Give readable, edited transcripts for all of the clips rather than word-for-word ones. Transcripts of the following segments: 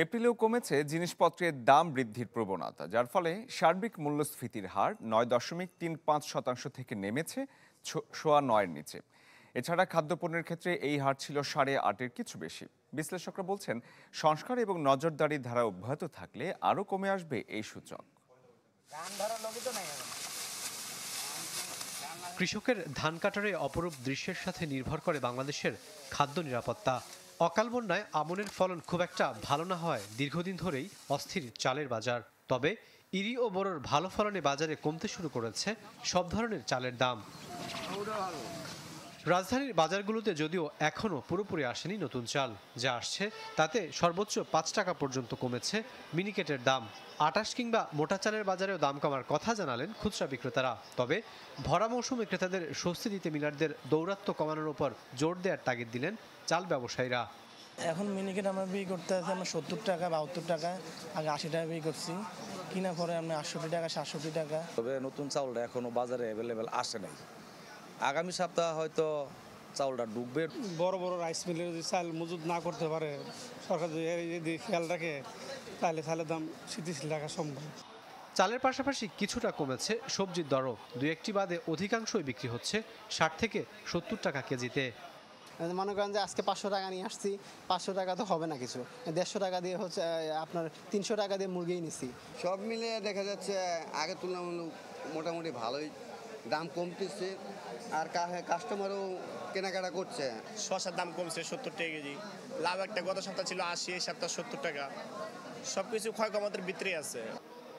এপ্রিলেও কমেছে জিনিসপত্রের দাম বৃদ্ধির প্রবণতা, যার ফলে সার্বিক মূল্যস্ফীতির হার ৯.৩৫% থেকে নেমেছে ৯.৫-এর নিচে। এছাড়া খাদ্যপণ্যের ক্ষেত্রে এই হার ছিল ৮.৫-এর কিছু বেশি। বিশ্লেষকরা বলছেন, সংস্কার এবং নজরদারির ধারা অব্যাহত থাকলে আরও কমে আসবে এই সূচক। কৃষকের ধান কাটারে অপরূপ দৃশ্যের সাথে নির্ভর করে বাংলাদেশের খাদ্য নিরাপত্তা। অকাল বন্যায় আমনের ফলন খুব একটা ভালো না হয় দীর্ঘদিন ধরেই অস্থির চালের বাজার। তবে ইরি ও বোরোর ভালো ফলনে বাজারে কমতে শুরু করেছে সব ধরনের চালের দাম। রাজধানীর বাজারগুলোতে যদিও এখনও পুরোপুরি আসেনি নতুন চাল, যা আসছে তাতে সর্বোচ্চ ৫ টাকা পর্যন্ত কমেছে মিনিকেটের দাম। ২৮ কিংবা মোটা চালের বাজারেও দাম কমার কথা জানালেন খুচরা বিক্রেতারা। তবে ভরা মৌসুমে ক্রেতাদের স্বস্তি দিতে মিলারদের দৌরাত্ম্য কমানোর উপর জোর দেওয়ার তাগিদ দিলেন চাল ব্যবসায়ীরা। এখন মিনিকেট আমরা বিক্রি করতে আছি আমরা ৭০ টাকা ৭২ টাকা, আগে ৮০ টাকা বিক্রি করছি, কিনা পরে আমরা ৬৮ টাকা ৬৭ টাকা। তবে নতুন চাউলটা এখনো বাজারে অ্যাভেলেবেল আসে নাই, আগামী সপ্তাহ হয়তো চাউলটা ঢুকবে। বড় বড় রাইস মিলে যদি চাল মজুদ না করতে পারে, সরকার যদি খেয়াল রাখে, তাহলে চালের দাম স্থিতিশীল রাখা সম্ভব। চালের পাশাপাশি কিছুটা কমেছে সবজির দরও। দুই একটি বাদে অধিকাংশই বিক্রি হচ্ছে ৬০ থেকে ৭০ টাকা কেজিতে। মনে করেন যে আজকে ৫০০ টাকা নিয়ে আসছি, ৫০০ টাকা তো হবে না, কিছু ১৫০ টাকা দিয়ে হচ্ছে আপনার ৩০০ টাকা দিয়ে মুরগিই নিচ্ছি। সব মিলে দেখা যাচ্ছে আগের তুলনামূলক মোটামুটি ভালোই দাম কমতেছে, আর কাস্টমারও কেনাকাটা করছে। শসার দাম কমছে ৭০ টাকা কেজি, লাভ একটা গত সপ্তাহ ছিল ৮০, এই সপ্তাহ ৭০ টাকা। সবকিছু ক্ষয় কমাতের ভিতরে আছে।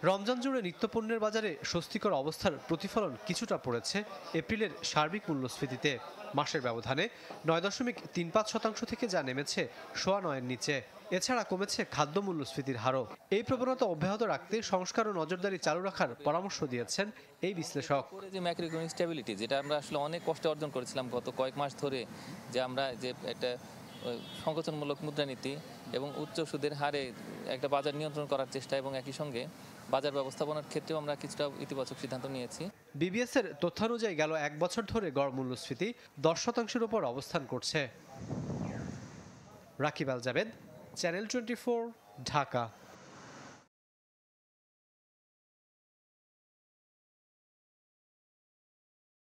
রমজান জুড়ে নিত্যপণ্যের বাজারে স্বস্তিকর অবস্থার প্রতিফলন কিছুটা পড়েছে এপ্রিলের সার্বিক মূল্যস্ফীতিতে। মাসের ব্যবধানে ৯.৩৫% থেকে যা নেমেছে ৯.৫-এর নিচে। এছাড়া কমেছে খাদ্য মূল্যস্ফীতির হারও। এই প্রবণতা অব্যাহত রাখতে সংস্কার ও নজরদারি চালু রাখার পরামর্শ দিয়েছেন এই বিশ্লেষক। যে ম্যাক্রো ইকোনমিক স্টেবিলিটি, যেটা আমরা আসলে অনেক কষ্টে অর্জন করেছিলাম গত কয়েক মাস ধরে, যে আমরা যে একটা সংকোচনমূলক মুদ্রানীতি এবং উচ্চ সুদের হারে একটা বাজার নিয়ন্ত্রণ করার চেষ্টা, এবং একই সঙ্গে বাজার ব্যবস্থাপনার ক্ষেত্রেও আমরা কিছুটা ইতিবাচক সিদ্ধান্ত নিয়েছি। বিবিএসের তথ্যানুযায়ী গেল ১ বছর ধরে গড় মূল্যস্ফীতি ১০%-এর উপর অবস্থান করছে। রাকিব আল জাবেদ, চ্যানেল 24, ঢাকা।